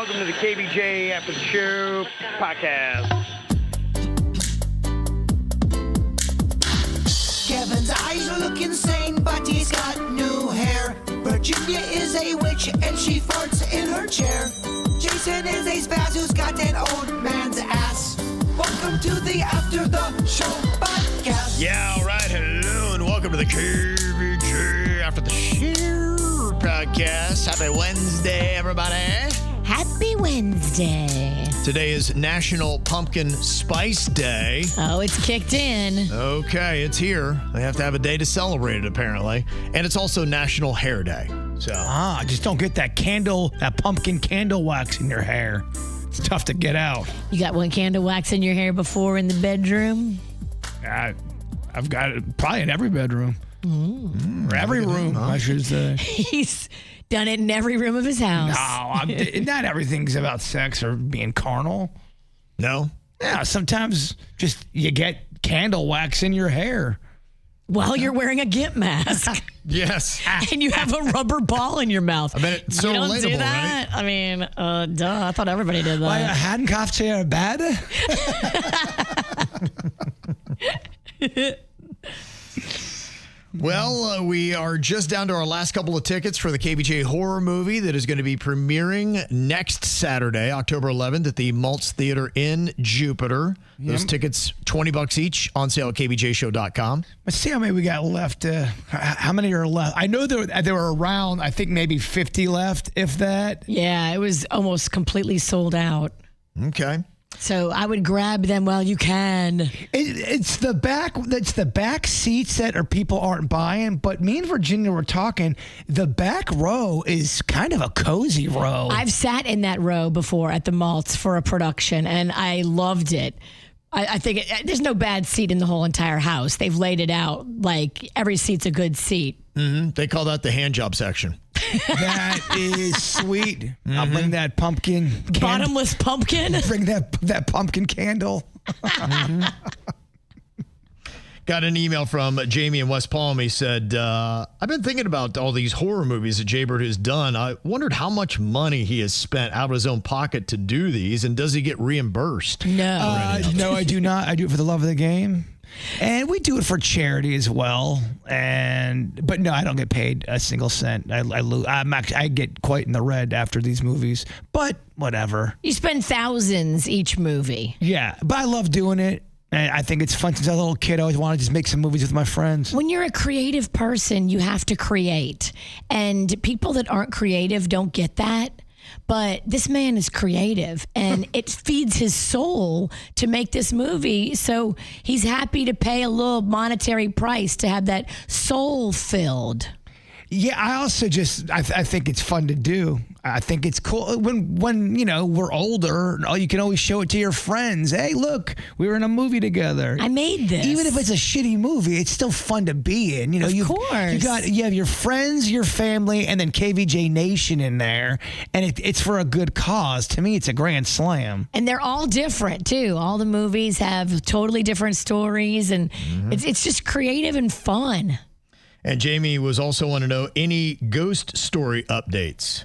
welcome to the KVJ After the Show podcast. Kevin's eyes look insane, but he's got new hair. Virginia is a witch, and she farts in her chair. Jason is a spaz who's got an old man's ass. Welcome to the After the Show podcast. Yeah, all right. Hello, and welcome to the KVJ After the Show podcast. Happy Wednesday, everybody. Happy Wednesday. Today is National Pumpkin Spice Day. Oh, it's kicked in. Okay, it's here. They have to have a day to celebrate it, apparently. And it's also National Hair Day. So just don't get that pumpkin candle wax in your hair. It's tough to get out. You got one candle wax in your hair before in the bedroom? I've got it probably in every bedroom. Or every room, I should say. He's done it in every room of his house. No, not everything's about sex or being carnal. No? Yeah, sometimes just you get candle wax in your hair. While you're wearing a GIMP mask. Yes. And you have a rubber ball in your mouth. I mean, it's so you don't relatable, do that? right? I mean, duh. I thought everybody did that. Why, handcuffs are bad? Well, we are just down to our last couple of tickets for the KVJ horror movie that is going to be premiering next Saturday, October 11th at the Maltz Theater in Jupiter. Those tickets, $20 each, on sale at kvjshow.com. Let's see how many we got left. How many are left? I know there were around, I think maybe 50 left, if that. Yeah, it was almost completely sold out. Okay. So I would grab them while you can. It's the back seats that people aren't buying. But me and Virginia were talking. The back row is kind of a cozy row. I've sat in that row before at the Maltz for a production, and I loved it. I think there's no bad seat in the whole entire house. They've laid it out like every seat's a good seat. Mm-hmm. They call that the hand job section. That is sweet. Mm-hmm. I'll bring that pumpkin. Bottomless pumpkin? Bring that pumpkin candle. Mm-hmm. Got an email from Jamie in West Palm. He said, I've been thinking about all these horror movies that Jaybird has done. I wondered how much money he has spent out of his own pocket to do these, and does he get reimbursed? No. No, I do not. I do it for the love of the game. And we do it for charity as well. But no, I don't get paid a single cent. I get quite in the red after these movies, but whatever. You spend thousands each movie. Yeah, but I love doing it. And I think it's fun. Since I was a little kid, I always wanted to just make some movies with my friends. When you're a creative person, you have to create. And people that aren't creative don't get that. But this man is creative, and it feeds his soul to make this movie. So he's happy to pay a little monetary price to have that soul filled. Yeah, I also I think it's fun to do. I think it's cool when we're older. You can always show it to your friends. Hey, look, we were in a movie together. I made this. Even if it's a shitty movie, it's still fun to be in. Of course. You have your friends, your family, and then KVJ Nation in there, and it's for a good cause. To me, it's a grand slam. And they're all different too. All the movies have totally different stories, and it's just creative and fun. And Jamie was also want to know any ghost story updates.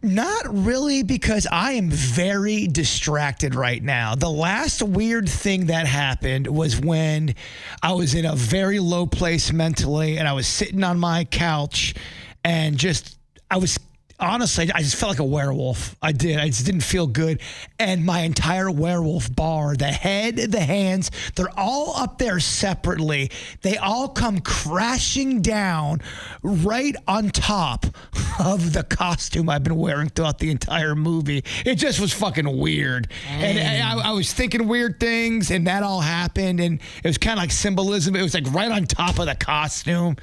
Not really, because I am very distracted right now. The last weird thing that happened was when I was in a very low place mentally, and I was sitting on my couch, and honestly, I just felt like a werewolf. I did. I just didn't feel good. And my entire werewolf bar, the head, the hands, they're all up there separately. They all come crashing down right on top of the costume I've been wearing throughout the entire movie. It just was fucking weird. And I was thinking weird things, and that all happened. And it was kind of like symbolism. It was like right on top of the costume.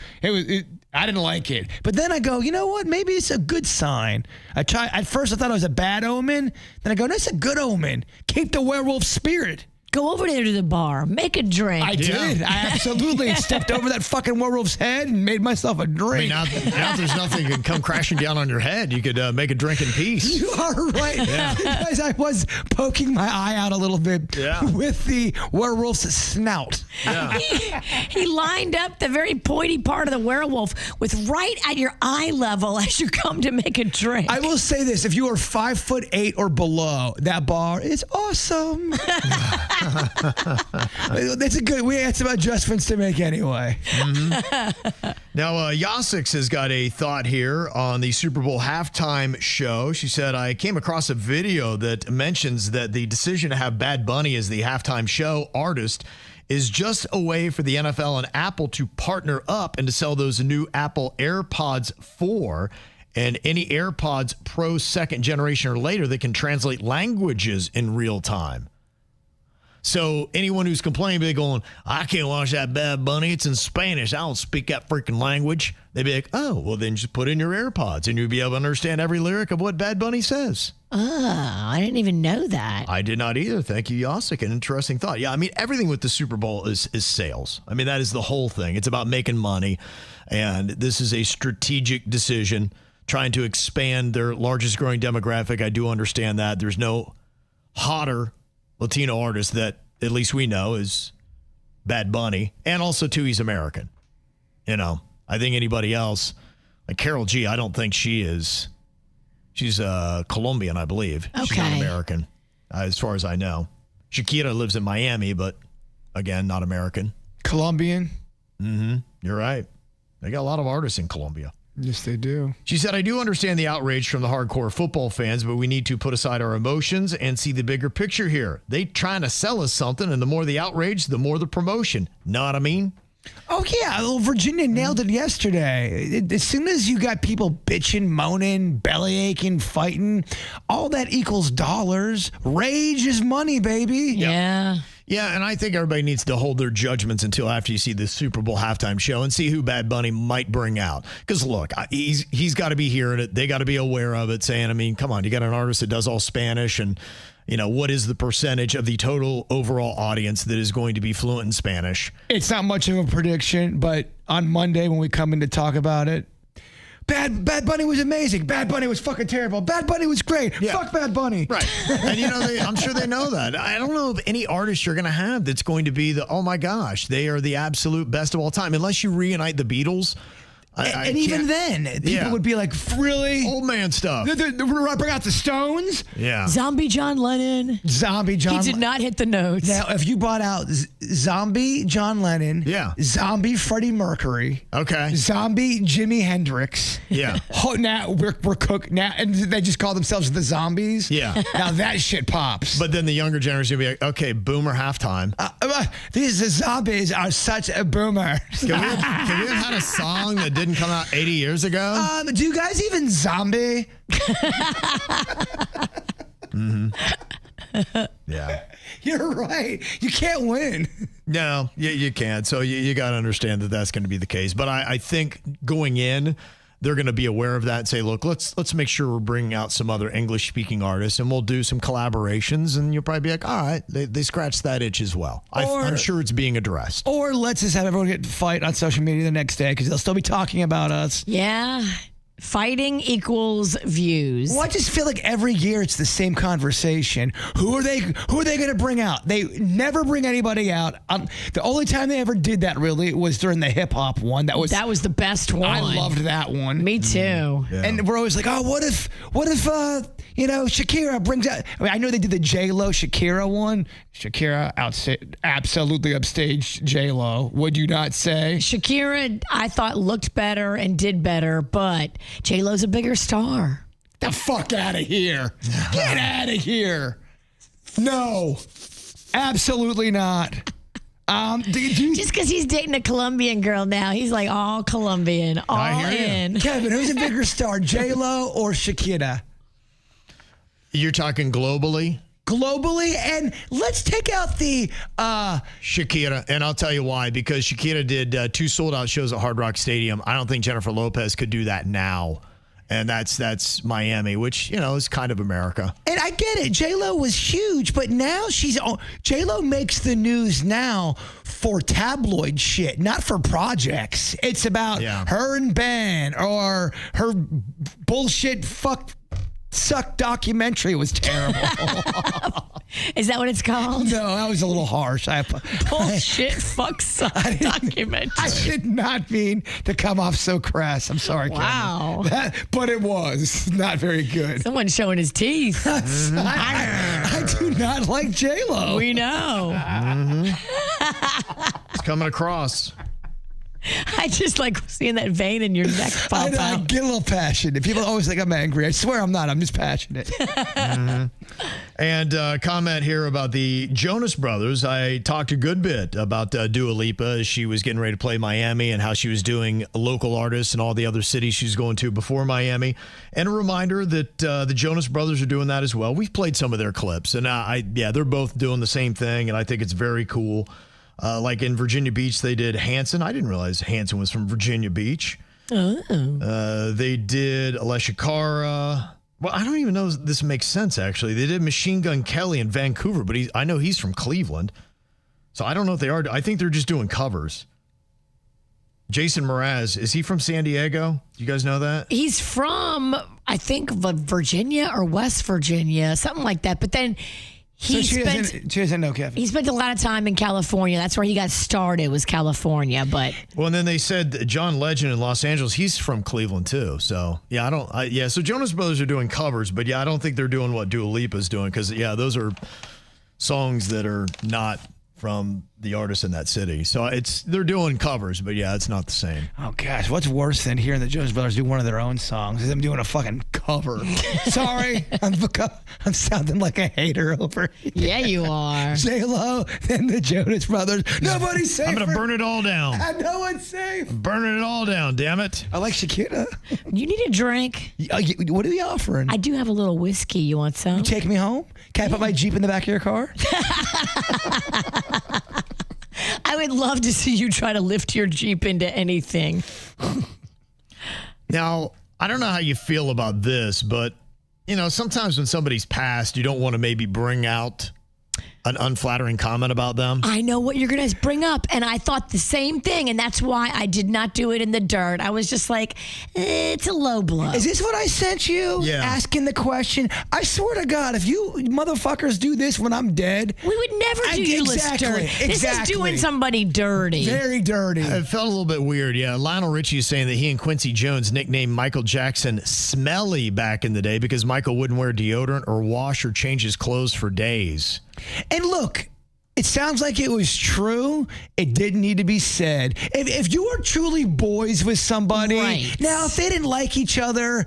I didn't like it. But then I go, you know what? Maybe it's a good sign. At first I thought it was a bad omen. Then I go, that's a good omen. Keep the werewolf spirit. Go over there to the bar. Make a drink. I did. I absolutely stepped over that fucking werewolf's head and made myself a drink. I mean, now there's nothing that can come crashing down on your head. You could make a drink in peace. You are right. As I was poking my eye out a little bit with the werewolf's snout. Yeah. He lined up the very pointy part of the werewolf with right at your eye level as you come to make a drink. I will say this. If you are 5'8" or below, that bar is awesome. That's a good. We had some adjustments to make anyway. Mm-hmm. Now, Yasix has got a thought here on the Super Bowl halftime show. She said, I came across a video that mentions that the decision to have Bad Bunny as the halftime show artist is just a way for the NFL and Apple to partner up and to sell those new Apple AirPods 4 and any AirPods Pro 2nd generation or later that can translate languages in real time. So anyone who's complaining, they're going, I can't watch that Bad Bunny. It's in Spanish. I don't speak that freaking language. They'd be like, oh, well, then just put in your AirPods and you'll be able to understand every lyric of what Bad Bunny says. Oh, I didn't even know that. I did not either. Thank you, Yasik. An interesting thought. Yeah, I mean, everything with the Super Bowl is sales. I mean, that is the whole thing. It's about making money. And this is a strategic decision, trying to expand their largest growing demographic. I do understand that. There's no hotter Latino artist that at least we know is Bad Bunny. And also, too, he's American. You know, I think anybody else, like Karol G, I don't think she is. She's Colombian, I believe. Okay. She's not American, as far as I know. Shakira lives in Miami, but again, not American. Colombian. Mm-hmm. You're right. They got a lot of artists in Colombia. Yes, they do. She said, I do understand the outrage from the hardcore football fans, but we need to put aside our emotions and see the bigger picture here. They trying to sell us something, and the more the outrage, the more the promotion. Know what I mean? Oh, yeah. Well, Virginia nailed it yesterday. As soon as you got people bitching, moaning, belly aching, fighting, all that equals dollars. Rage is money, baby. Yeah. Yeah, and I think everybody needs to hold their judgments until after you see the Super Bowl halftime show and see who Bad Bunny might bring out. Because, look, he's got to be hearing it. They got to be aware of it, saying, I mean, come on, you got an artist that does all Spanish, and, you know, what is the percentage of the total overall audience that is going to be fluent in Spanish? It's not much of a prediction, but on Monday when we come in to talk about it, Bad Bunny was amazing. Bad Bunny was fucking terrible. Bad Bunny was great. Yeah. Fuck Bad Bunny. Right. And, you know, I'm sure they know that. I don't know of any artist you're going to have that's going to be oh, my gosh, they are the absolute best of all time. Unless you reunite the Beatles. And even then, people would be like, really? Old man stuff. Bring out the Stones? Yeah. Zombie John Lennon. Zombie John He did not hit the notes. Now, if you brought out Zombie John Lennon, Zombie Freddie Mercury, Zombie Jimi Hendrix, now we're cooked now, and they just call themselves the Zombies. Yeah. Now that shit pops. But then the younger generation will be like, okay, boomer halftime. These zombies are such a boomer. Can we have had a song that didn't come out 80 years ago? Do you guys even zombie? Mm-hmm. Yeah. You're right. You can't win. No, you can't. So you got to understand that that's going to be the case. But I think going in, they're going to be aware of that and say, look, let's make sure we're bringing out some other English-speaking artists, and we'll do some collaborations, and you'll probably be like, all right, they scratched that itch as well. I'm sure it's being addressed. Or let's just have everyone get fight on social media the next day because they'll still be talking about us. Yeah. Fighting equals views. Well, I just feel like every year it's the same conversation. Who are they going to bring out? They never bring anybody out. The only time they ever did that really was during the hip hop one. That was the best one. I loved that one. Me too. Yeah. And we're always like, oh, what if Shakira brings out? I mean, I know they did the J-Lo Shakira one. Shakira absolutely upstaged J-Lo. Would you not say? Shakira, I thought looked better and did better, but J-Lo's a bigger star. The fuck out of here. Get out of here. No, absolutely not. Just because he's dating a Colombian girl now, he's like all Colombian, all in. Kevin, who's a bigger star, J-Lo or Shakira? You're talking globally? Globally, and let's take out the Shakira, and I'll tell you why. Because Shakira did 2 sold-out shows at Hard Rock Stadium. I don't think Jennifer Lopez could do that now And that's Miami, which, is kind of America. And I get it. J-Lo was huge, but now J-Lo makes the news now for tabloid shit, not for projects. It's about her and Ben or her bullshit suck documentary was terrible. Is that what it's called? No, that was a little harsh. Bullshit fuck suck documentary. I did not mean to come off so crass. I'm sorry, Wow. But it was not very good. Someone's showing his teeth. I do not like J-Lo. We know. It's coming across. I just like seeing that vein in your neck pop I out. get a little passionate. People always think I'm angry. I swear I'm not. I'm just passionate. And comment here about the Jonas Brothers. I talked a good bit about Dua Lipa as she was getting ready to play Miami and how she was doing local artists and all the other cities she's going to before Miami. And a reminder that the Jonas Brothers are doing that as well. We've played some of their clips, and they're both doing the same thing, and I think it's very cool. Like in Virginia Beach, they did Hanson. I didn't realize Hanson was from Virginia Beach. Oh. They did Alessia Cara. Well, I don't even know if this makes sense, actually. They did Machine Gun Kelly in Vancouver, but I know he's from Cleveland. So I don't know if they are. I think they're just doing covers. Jason Mraz, is he from San Diego? Do you guys know that? He's from, I think, Virginia or West Virginia, something like that. But then She doesn't know Kevin. He spent a lot of time in California. That's where he got started, was California. But and then they said John Legend in Los Angeles, he's from Cleveland too. So so Jonas Brothers are doing covers, but I don't think they're doing what Dua Lipa's doing, because those are songs that are not from the artist in that city. So they're doing covers, but it's not the same. Oh gosh, what's worse than hearing the Jonas Brothers do one of their own songs is them doing a fucking cover. Sorry, I'm sounding like a hater over here. Yeah, you are. J-Lo, then the Jonas Brothers. Nobody's safe. I'm going to burn it all down. No one's safe. Burning it all down, damn it. I like Shakira. You need a drink? What are we offering? I do have a little whiskey. You want some? You take me home? Can I put my Jeep in the back of your car? I would love to see you try to lift your Jeep into anything. Now, I don't know how you feel about this, but, sometimes when somebody's passed, you don't want to maybe bring out an unflattering comment about them. I know what you're going to bring up, and I thought the same thing, and that's why I did not do it in the dirt. I was just like, it's a low blow. Is this what I sent you? Yeah. Asking the question. I swear to God, if you motherfuckers do this when I'm dead. We would never do you dirty. This is doing somebody dirty. Very dirty. It felt a little bit weird, Lionel Richie is saying that he and Quincy Jones nicknamed Michael Jackson Smelly back in the day because Michael wouldn't wear deodorant or wash or change his clothes for days. And look, it sounds like it was true. It didn't need to be said. If you were truly boys with somebody, right. Now if they didn't like each other,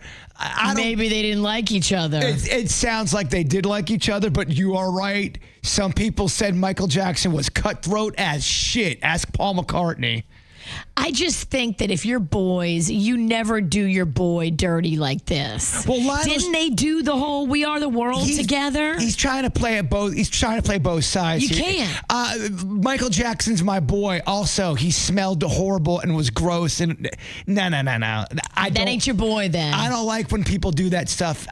maybe they didn't like each other. It sounds like they did like each other, but you are right. Some people said Michael Jackson was cutthroat as shit. Ask Paul McCartney. I just think that if you're boys, you never do your boy dirty like this. Well, didn't they do the whole "We Are the World" together? He's trying to play at both. He's trying to play both sides. You can't. Michael Jackson's my boy. Also, he smelled horrible and was gross. And no. That ain't your boy then. I don't like when people do that stuff.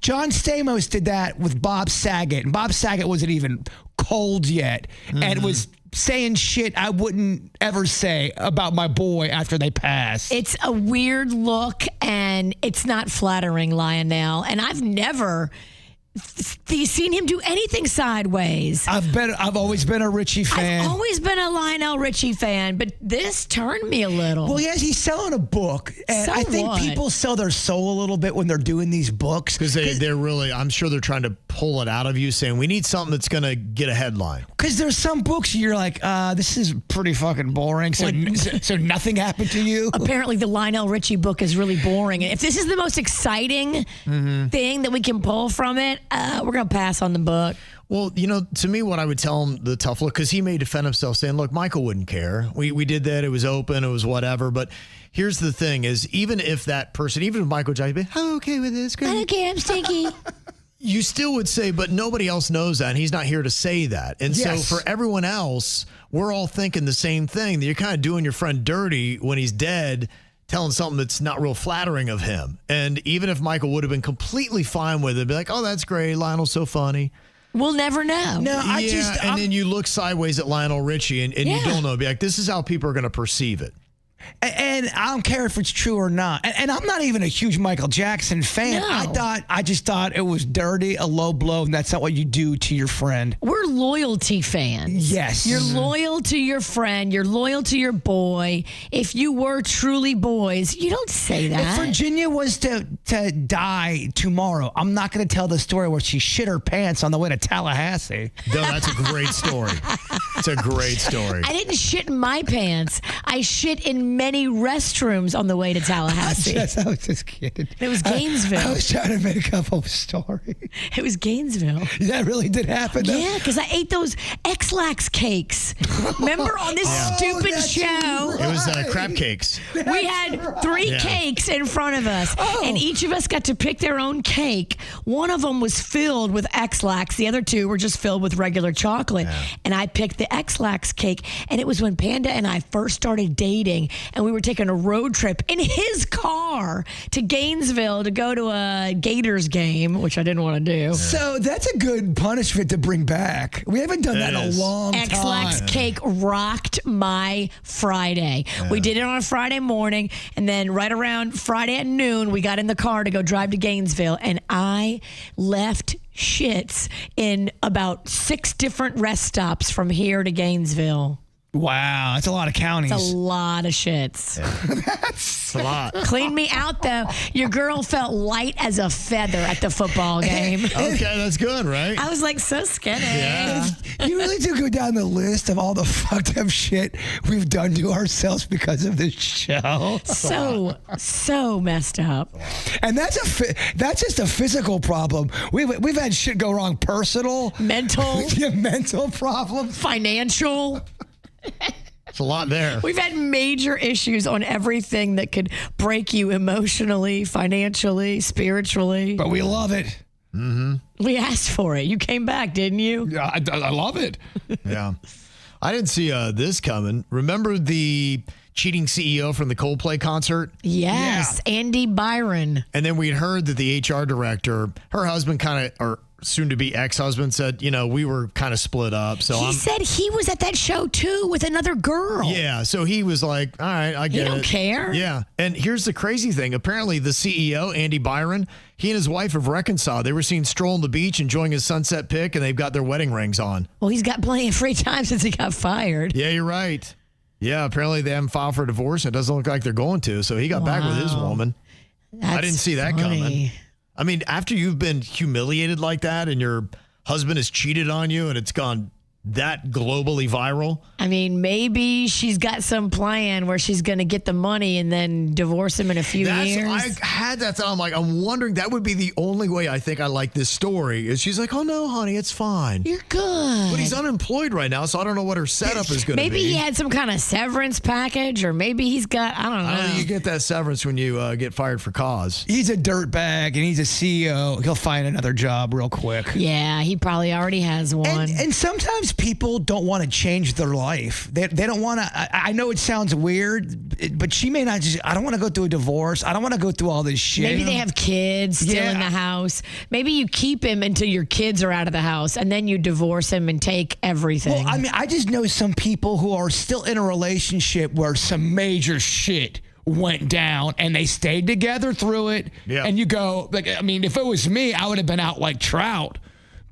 John Stamos did that with Bob Saget, and Bob Saget wasn't even cold yet, and was saying shit I wouldn't ever say about my boy after they passed. It's a weird look, and it's not flattering, Lionel. And I've never seen him do anything sideways. I've always been a Richie fan. I've always been a Lionel Richie fan, but this turned me a little. Well, yes, he's selling a book, and So I think what? people sell their soul a little bit when they're doing these books. Because they're really, I'm sure they're trying to pull it out of you, saying we need something that's going to get a headline. Because there's some books you're like, this is pretty fucking boring. So nothing happened to you. Apparently, the Lionel Richie book is really boring. And if this is the most exciting thing that we can pull from it, we're going to pass on the book. Well, to me, what I would tell him, the tough look, because he may defend himself saying, look, Michael wouldn't care. We did that. It was open. It was whatever. But here's the thing is, even if that person, even if Michael Jackson, be, I'm okay with this. I don't care. I'm stinky. You still would say, but nobody else knows that, and he's not here to say that. And Yes. so for everyone else, we're all thinking the same thing, that you're kind of doing your friend dirty when he's dead, telling something that's not real flattering of him. And even if Michael would have been completely fine with it, be like, oh, that's great. Lionel's so funny. We'll never know. No, then you look sideways at Lionel Richie and you don't know. Be like, this is how people are going to perceive it. And I don't care if it's true or not. And I'm not even a huge Michael Jackson fan. No. I just thought it was dirty, a low blow, and that's not what you do to your friend. We're loyalty fans. Yes. You're loyal to your friend. You're loyal to your boy. If you were truly boys, you don't say that. If Virginia was to die tomorrow, I'm not going to tell the story where she shit her pants on the way to Tallahassee. No, that's a great story. It's a great story. I didn't shit in my pants. I shit in many restrooms on the way to Tallahassee. I was just kidding. It was Gainesville. I was trying to make up a story. It was Gainesville. That really did happen, though? Yeah, because I ate those XLax cakes. Remember on this stupid show? It was crab cakes. We had 3 cakes in front of us, and each of us got to pick their own cake. One of them was filled with XLax. The other 2 were just filled with regular chocolate. And I picked the XLax cake, and it was when Panda and I first started dating, and we were taking a road trip in his car to Gainesville to go to a Gators game, which I didn't want to do. So that's a good punishment to bring back. We haven't done that in a long time. XLax cake rocked my Friday. We did it on a Friday morning, and then right around Friday at noon, we got in the car to go drive to Gainesville, and I left shits in about 6 different rest stops from here to Gainesville. Wow, that's a lot of counties. It's a lot of shits. That's a lot. Clean me out, though. Your girl felt light as a feather at the football game. Okay, that's good, right? I was like so skinny. Yeah. You really do go down the list of all the fucked up shit we've done to ourselves because of this show. So messed up. And that's just a physical problem. We've had shit go wrong, personal, Mental, mental problems, financial. It's a lot there. We've had major issues on everything that could break you emotionally, financially, spiritually. but we love it. Mm-hmm. We asked for it. You came back, didn't you? Yeah, I love it. Yeah. I didn't see this coming. Remember the cheating CEO from the Coldplay concert? Yes, Andy Byron. And then we'd heard that the HR director, her husband or soon-to-be ex-husband said, we were kind of split up. So He said he was at that show, too, with another girl. Yeah, so he was like, all right, I get it. He don't care. Yeah, and here's the crazy thing. Apparently, the CEO, Andy Byron, he and his wife have reconciled. They were seen strolling the beach, enjoying his sunset pic, and they've got their wedding rings on. Well, he's got plenty of free time since he got fired. Yeah, you're right. Yeah, apparently they haven't filed for divorce. It doesn't look like they're going to, so he got back with his woman. I didn't see that coming. I mean, after you've been humiliated like that and your husband has cheated on you and it's gone that globally viral. I mean, maybe she's got some plan where she's going to get the money and then divorce him in a few years. I had that thought. I'm wondering, that would be the only way I think I like this story is she's like, oh no, honey, it's fine. You're good. But he's unemployed right now, so I don't know what her setup is going to be. Maybe he had some kind of severance package, or maybe he's got, I don't know. I don't think you get that severance when you get fired for cause. He's a dirtbag and he's a CEO. He'll find another job real quick. Yeah, he probably already has one. And sometimes people don't want to change their life. They don't want to. I know it sounds weird, but she may not just. I don't want to go through a divorce. I don't want to go through all this shit. Maybe they have kids still in the house. Maybe you keep him until your kids are out of the house, and then you divorce him and take everything. Well, I mean, I just know some people who are still in a relationship where some major shit went down and they stayed together through it. Yeah. And you go, like, I mean, if it was me, I would have been out like Trout,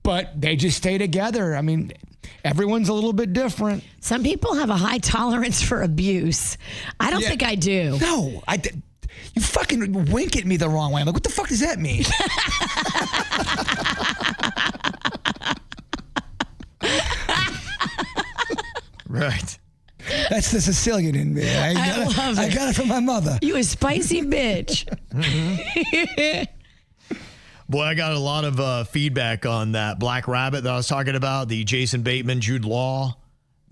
but they just stay together. I mean, everyone's a little bit different. Some people have a high tolerance for abuse. I don't think I do. No, you fucking wink at me the wrong way. I'm like, what the fuck does that mean? Right. That's the Sicilian in me. I got it from my mother. You a spicy bitch. Boy, I got a lot of feedback on that Black Rabbit that I was talking about, the Jason Bateman, Jude Law,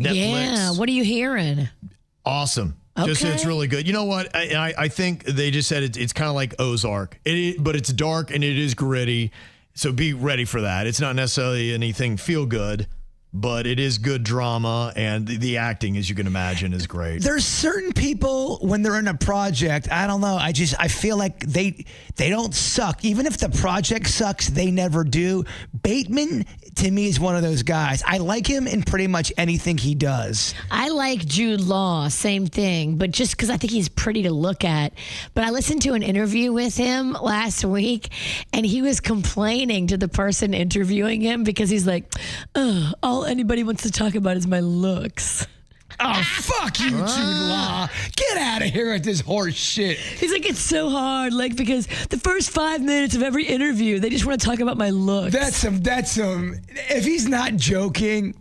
Netflix. Yeah, what are you hearing? Awesome. Just Okay. it's really good. You know what? I think they just said it's kind of like Ozark, but it's dark and it is gritty. So be ready for that. It's not necessarily anything feel good, but it is good drama, and the acting, as you can imagine, is great. There's certain people when they're in a project, I don't know, I feel like they don't suck. Even if the project sucks, they never do. Bateman, to me, is one of those guys. I like him in pretty much anything he does. I like Jude Law, same thing, but just because I think he's pretty to look at. But I listened to an interview with him last week, and he was complaining to the person interviewing him because he's like, all anybody wants to talk about is my looks. Oh, fuck you, Jude Law. Get out of here with this horse shit. He's like, it's so hard, like, because the first 5 minutes of every interview, they just want to talk about my looks. That's some, if he's not joking,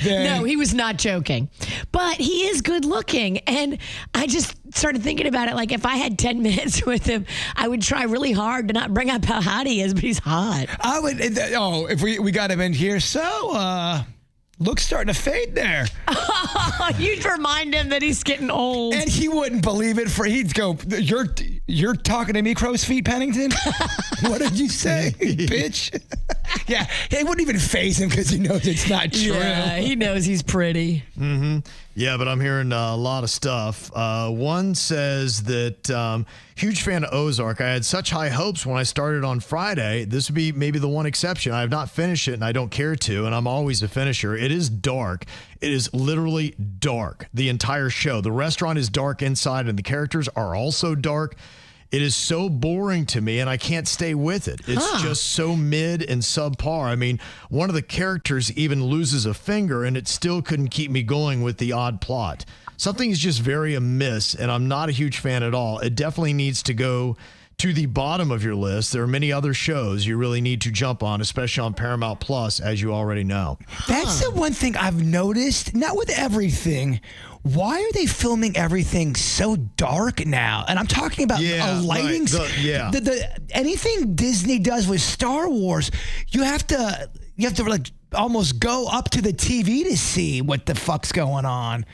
then. No, he was not joking. But he is good looking. And I just started thinking about it. Like, if I had 10 minutes with him, I would try really hard to not bring up how hot he is, but he's hot. I would, if we got him in here, so, looks starting to fade there. You'd remind him that he's getting old. And he wouldn't believe it. He'd go, you're talking to me, Crow's Feet Pennington? What did you say, bitch? Yeah, it wouldn't even faze him because he knows it's not true. Yeah, he knows he's pretty. Mm-hmm. Yeah, but I'm hearing a lot of stuff. One says that huge fan of Ozark. I had such high hopes when I started on Friday. This would be maybe the one exception. I have not finished it, and I don't care to, and I'm always a finisher. It is dark. It is literally dark, the entire show. The restaurant is dark inside, and the characters are also dark. It is so boring to me, and I can't stay with it. It's just so mid and subpar. I mean, one of the characters even loses a finger, and it still couldn't keep me going with the odd plot. Something is just very amiss, and I'm not a huge fan at all. It definitely needs to go to the bottom of your list. There are many other shows you really need to jump on, especially on Paramount Plus, as you already know. That's the one thing I've noticed, not with everything. Why are they filming everything so dark now? And I'm talking about a lighting. Right. Anything Disney does with Star Wars, you have to like almost go up to the TV to see what the fuck's going on.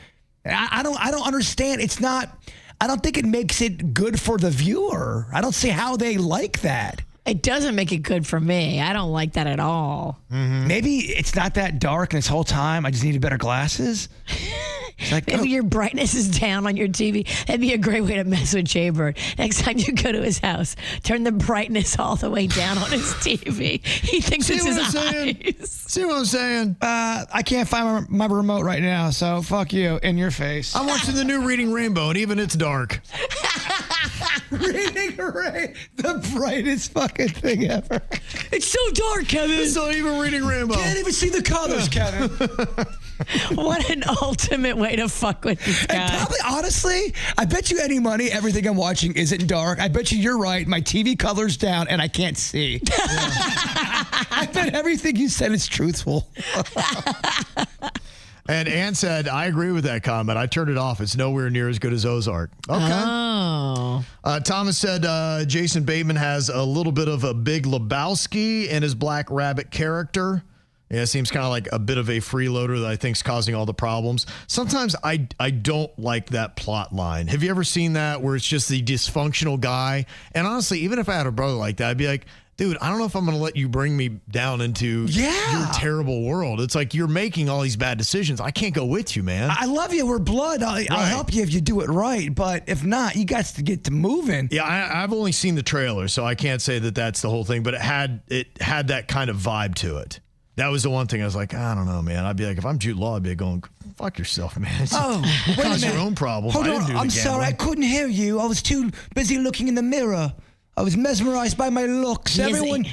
I don't understand. It's not. I don't think it makes it good for the viewer. I don't see how they like that. It doesn't make it good for me. I don't like that at all. Mm-hmm. Maybe it's not that dark, and this whole time I just needed better glasses. Like, maybe your brightness is down on your TV. That'd be a great way to mess with Jaybird. Next time you go to his house, turn the brightness all the way down on his TV. He thinks it's his eyes. See what I'm saying? I can't find my remote right now, so fuck you in your face. I'm watching the new Reading Rainbow, and even it's dark. Reading Rainbow, the brightest fucking thing ever. It's so dark, Kevin. It's not even Reading Rainbow. Can't even see the colors, Kevin. What an ultimate way to fuck with this guy. And probably, honestly, I bet you any money everything I'm watching isn't dark. I bet you're right. My TV color's down and I can't see. I bet everything you said is truthful. And Ann said, I agree with that comment. I turned it off. It's nowhere near as good as Ozark. Okay. Oh. Thomas said Jason Bateman has a little bit of a Big Lebowski in his Black Rabbit character. Yeah, it seems kind of like a bit of a freeloader that I think is causing all the problems. Sometimes I don't like that plot line. Have you ever seen that where it's just the dysfunctional guy? And honestly, even if I had a brother like that, I'd be like, dude, I don't know if I'm going to let you bring me down into your terrible world. It's like you're making all these bad decisions. I can't go with you, man. I love you. We're blood. I'll help you if you do it right. But if not, you got to get to moving. Yeah, I've only seen the trailer, so I can't say that that's the whole thing. But it had that kind of vibe to it. That was the one thing I was like, I don't know, man. I'd be like, if I'm Jude Law, I'd be going, fuck yourself, man. Wait a minute. Your own problem. Hold on. I'm sorry. I couldn't hear you. I was too busy looking in the mirror. I was mesmerized by my looks. Everyone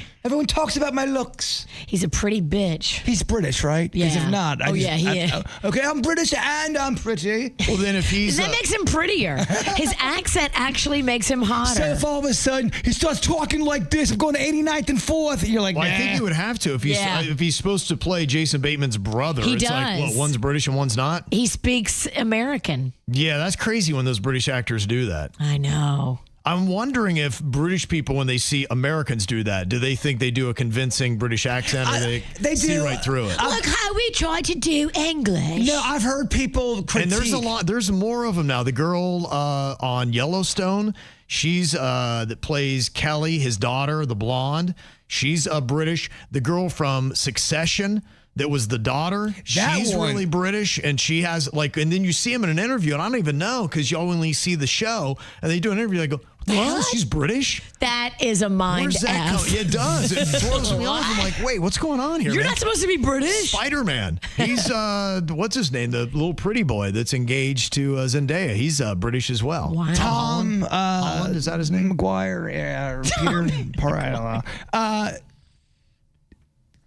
talks about my looks. He's a pretty bitch. He's British, right? Yeah. Because if not, he is. Okay, I'm British and I'm pretty. Well, then if he's... that makes him prettier. His accent actually makes him hotter. So if all of a sudden he starts talking like this, I'm going to 89th and 4th, you're like, well, I think he would have to if he's supposed to play Jason Bateman's brother. He it's does. Like, what, one's British and one's not? He speaks American. Yeah, that's crazy when those British actors do that. I know. I'm wondering if British people, when they see Americans do that, do they think they do a convincing British accent, or they see right through it? Look how we try to do English. No, I've heard people critique. And there's more of them now. The girl on Yellowstone, she's that plays Kelly, his daughter, the blonde. She's British. The girl from Succession, that was the daughter. That She's one. really British, and she has and then you see him in an interview, and I don't even know because you only see the show, and they do an interview. I go, what the hell? She's British? That is a mind Where's that F. come? It does. It throws me off. I'm like, wait, what's going on here? You're man? not supposed to be British. Spider-Man. He's what's his name? The little pretty boy that's engaged to Zendaya. He's British as well. Wow. Tom Holland, is that his name? McGuire, yeah, or Peter. I don't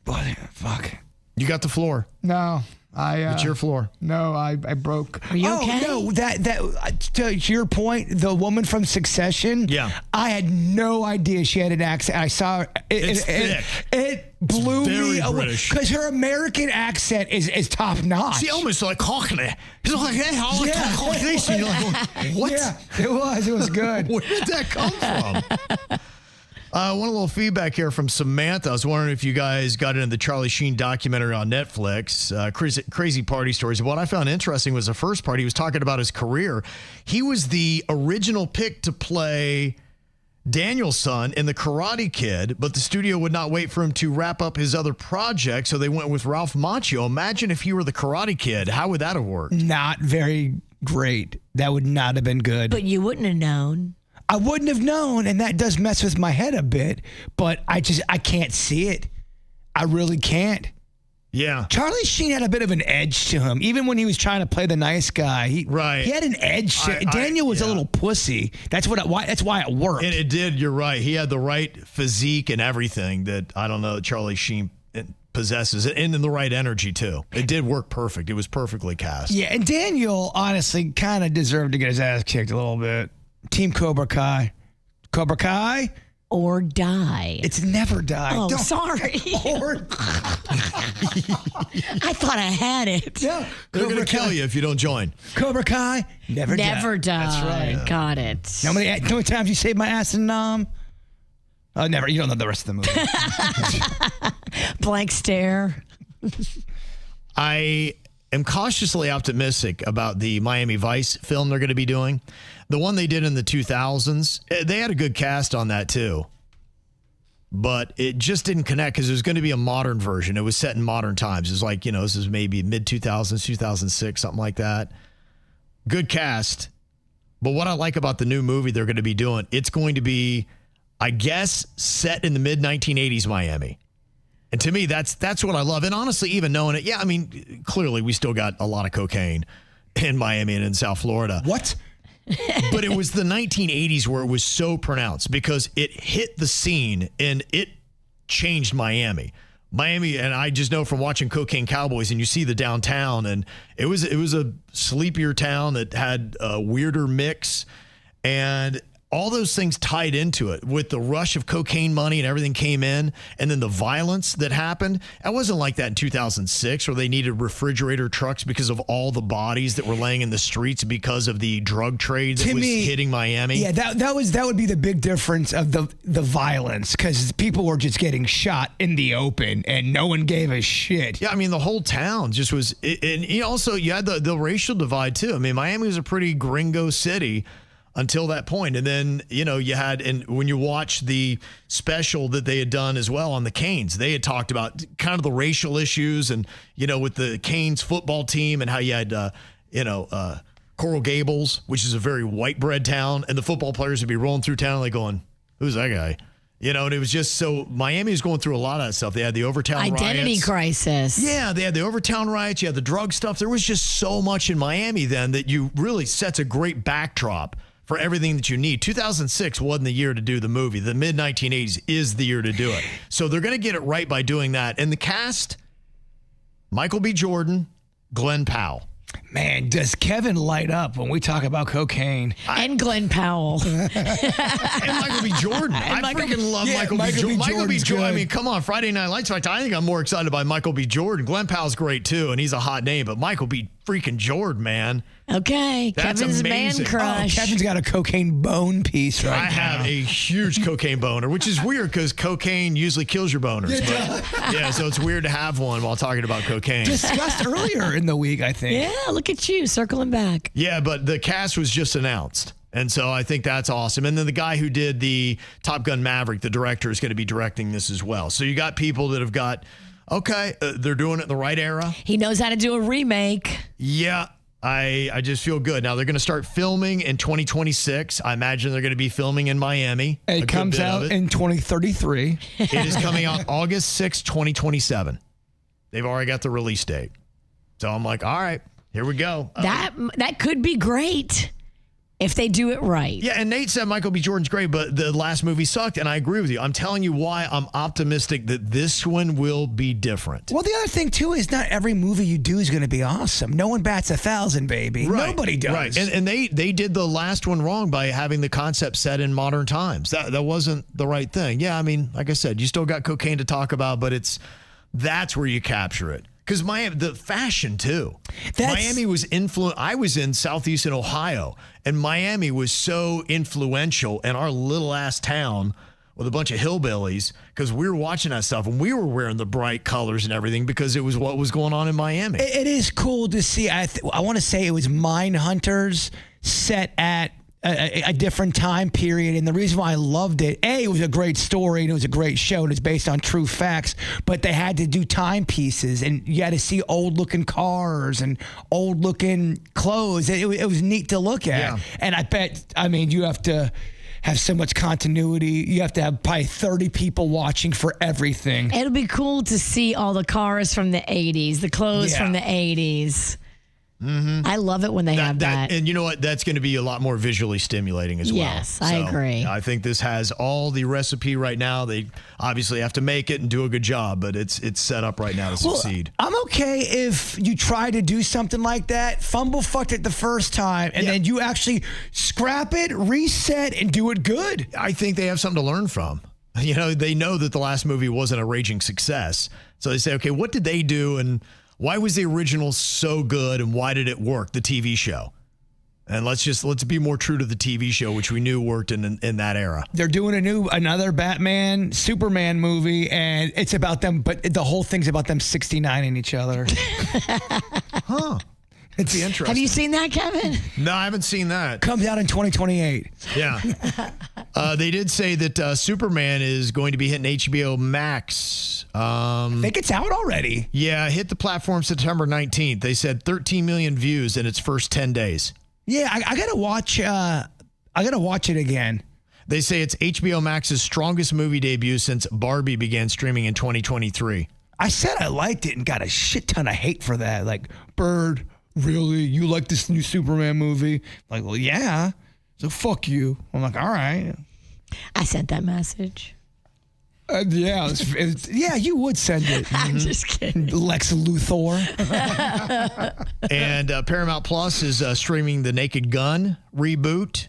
know. Fuck. You got the floor. No, It's your floor. No, I broke. Are you okay? No, that to your point, the woman from Succession. Yeah. I had no idea she had an accent. I saw her. It's thick. It blew Very me away British. because her American accent is top notch. See, almost like Cockney. He's like, hey, how like Yeah. Cockney? And you're like, what? Yeah, it was good. Where did that come from? One little feedback here from Samantha. I was wondering if you guys got into the Charlie Sheen documentary on Netflix, Crazy Party Stories. What I found interesting was the first part. He was talking about his career. He was the original pick to play Daniel's son in The Karate Kid, but the studio would not wait for him to wrap up his other project, so they went with Ralph Macchio. Imagine if you were the Karate Kid. How would that have worked? Not very great. That would not have been good. But you wouldn't have known. I wouldn't have known, and that does mess with my head a bit, but I can't see it. I really can't. Yeah. Charlie Sheen had a bit of an edge to him, even when he was trying to play the nice guy. He had an edge. Daniel was a little pussy. That's why it worked. And it did. You're right. He had the right physique and everything that I don't know Charlie Sheen possesses, and in the right energy too. It did work perfect. It was perfectly cast. Yeah, and Daniel honestly kind of deserved to get his ass kicked a little bit. Team Cobra Kai. Cobra Kai? Or die. It's never die. Oh, sorry. Or I thought I had it. yeah, They're going to kill you if you don't join. Cobra Kai, never die. Never die. That's right. Got it. How many times you saved my ass in Nam? Oh, never. You don't know the rest of the movie. Blank stare. I am cautiously optimistic about the Miami Vice film they're going to be doing. The one they did in the 2000s, they had a good cast on that too. But it just didn't connect because it was going to be a modern version. It was set in modern times. It was like, this is maybe mid-2000s, 2006, something like that. Good cast. But what I like about the new movie they're going to be doing, it's going to be, I guess, set in the mid-1980s Miami. And to me, that's what I love. And honestly, even knowing it, clearly we still got a lot of cocaine in Miami and in South Florida. What? But it was the 1980s where it was so pronounced because it hit the scene and it changed Miami. And I just know from watching Cocaine Cowboys, and you see the downtown, and it was a sleepier town that had a weirder mix, and all those things tied into it with the rush of cocaine money and everything came in, and then the violence that happened. It wasn't like that in 2006 where they needed refrigerator trucks because of all the bodies that were laying in the streets because of the drug trade that was hitting Miami. Yeah, that would be the big difference of the violence because people were just getting shot in the open and no one gave a shit. Yeah, the whole town just was, and also you had the racial divide too. Miami was a pretty gringo city until that point. And then, you had, and when you watch the special that they had done as well on the Canes, they had talked about kind of the racial issues and, with the Canes football team and how you had, Coral Gables, which is a very white bread town, and the football players would be rolling through town like going, who's that guy? And it was just so Miami was going through a lot of that stuff. They had the Overtown Identity riots. crisis. Yeah, they had the Overtown riots. You had the drug stuff. There was just so much in Miami then that you really sets a great backdrop for everything that you need. 2006 wasn't the year to do the movie. The mid-1980s is the year to do it. So they're going to get it right by doing that. And the cast, Michael B. Jordan, Glenn Powell. Man, does Kevin light up when we talk about cocaine? And Glenn Powell. And Michael B. Jordan. I freaking love Michael B. Jordan. Michael B. Jordan. Come on, Friday Night Lights. In fact, I think I'm more excited by Michael B. Jordan. Glenn Powell's great too, and he's a hot name, but Michael B. freaking Jordan, man. Okay, That's Kevin's amazing. man crush. Kevin's got a cocaine bone piece right now. I have a huge cocaine boner, which is weird because cocaine usually kills your boners. Yeah, so it's weird to have one while talking about cocaine. Discussed earlier in the week, I think. Yeah, look at you circling back. Yeah, but the cast was just announced. And so I think that's awesome. And then the guy who did the Top Gun Maverick, the director, is going to be directing this as well. So you got people that have got Okay, they're doing it in the right era. He knows how to do a remake. Yeah, I just feel good. Now, they're going to start filming in 2026. I imagine they're going to be filming in Miami. It comes out in 2033. It is coming out August 6, 2027. They've already got the release date. So I'm like, all right, here we go. That could be great if they do it right. Yeah, and Nate said Michael B. Jordan's great, but the last movie sucked, and I agree with you. I'm telling you why I'm optimistic that this one will be different. Well, the other thing, too, is not every movie you do is going to be awesome. No one bats 1,000, baby. Right, Nobody does. Right, and they did the last one wrong by having the concept set in modern times. That wasn't the right thing. Yeah, I mean, like I said, you still got cocaine to talk about, but that's where you capture it. Because Miami, the fashion too. Miami was I was in Southeastern Ohio, and Miami was so influential in our little ass town with a bunch of hillbillies because we were watching that stuff and we were wearing the bright colors and everything because it was what was going on in Miami. It is cool to see. I want to say it was Mindhunters set at a different time period. And the reason why I loved it, it was a great story and it was a great show and it's based on true facts, but they had to do timepieces and you had to see old looking cars and old looking clothes. It was neat to look at. Yeah. And you have to have so much continuity. You have to have probably 30 people watching for everything. It'll be cool to see all the cars from the 80s, the clothes from the 80s. Mm-hmm. I love it when they have that. And you know what? That's going to be a lot more visually stimulating as well. Yes, I agree. I think this has all the recipe right now. They obviously have to make it and do a good job, but it's set up right now to succeed. I'm okay if you try to do something like that, fucked it the first time, and then you actually scrap it, reset, and do it good. I think they have something to learn from. You know, they know that the last movie wasn't a raging success. So they say, okay, what did they do and why was the original so good and why did it work, the TV show? And let's be more true to the TV show, which we knew worked in that era. They're doing another Batman, Superman movie, and it's about them, but the whole thing's about them 69ing each other. Huh. It's interesting. Have you seen that, Kevin? No, I haven't seen that. Comes out in 2028. Yeah. They did say that Superman is going to be hitting HBO Max. I think it's out already. Yeah, hit the platform September 19th. They said 13 million views in its first 10 days. Yeah, I gotta watch. I gotta watch it again. They say it's HBO Max's strongest movie debut since Barbie began streaming in 2023. I said I liked it and got a shit ton of hate for that. Like, Bird, really? You like this new Superman movie? Like, well, yeah. So fuck you. I'm like, all right. I sent that message. Yeah, you would send it. I'm just kidding. Lex Luthor. And Paramount Plus is streaming the Naked Gun reboot.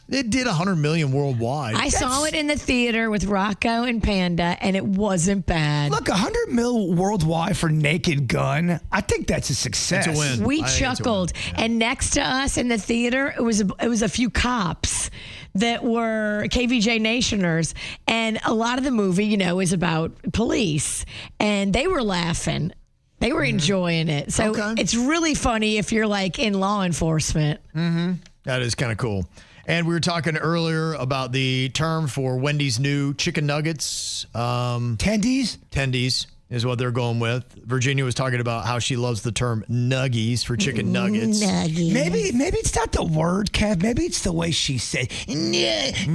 It did 100 million worldwide. I saw it in the theater with Rocco and Panda, and it wasn't bad. Look, 100 mil worldwide for Naked Gun. I think that's a success. It's a win. We chuckled, and next to us in the theater, it was a few cops that were KVJ Nationers, and a lot of the movie, is about police, and they were laughing. They were enjoying it. So It's really funny if you're like in law enforcement. Mm-hmm. That is kind of cool. And we were talking earlier about the term for Wendy's new chicken nuggets. Tendies? Tendies is what they're going with. Virginia was talking about how she loves the term nuggies for chicken nuggets. Nuggies. Maybe it's not the word, Kev. Maybe it's the way she said nuggies.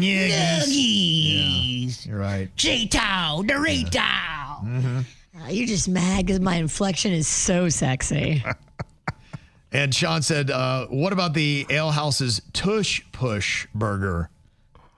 Yeah, you're right. J-Tow, Dorito. Yeah. Mm-hmm. You're just mad because my inflection is so sexy. And Sean said, what about the Ale House's Tush Push burger?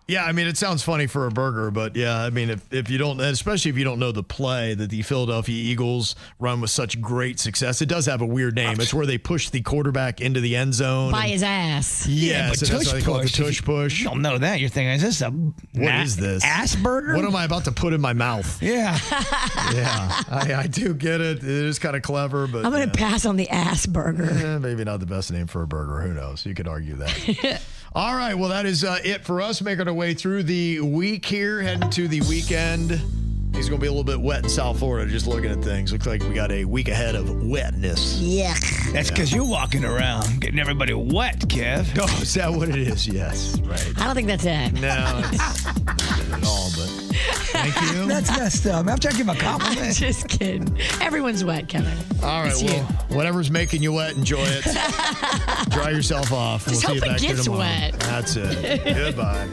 Yeah, I mean, it sounds funny for a burger, but yeah, I mean, if you don't, especially if you don't know the play that the Philadelphia Eagles run with such great success, it does have a weird name. It's where they push the quarterback into the end zone. By his ass. Yeah, but so that's why they call it the Tush Push. You don't know that. You're thinking, is this what is this? Ass burger? What am I about to put in my mouth? Yeah. Yeah, I do get it. It is kind of clever, but I'm going to pass on the ass burger. Maybe not the best name for a burger. Who knows? You could argue that. All right, well, that is it for us. Making our way through the week here, heading to the weekend. He's going to be a little bit wet in South Florida just looking at things. Looks like we got a week ahead of wetness. Yuck. That's because you're walking around getting everybody wet, Kev. Oh, is that what it is? Yes. Right. I don't think that's it. No, it's not at all, but thank you. That's messed up. I'm trying to give him a compliment. Just kidding. Everyone's wet, Kevin. All right, It's well, you. whatever's making you wet, enjoy it. Dry yourself off. Just we'll see hope you it back here gets tomorrow. wet. That's it. Goodbye.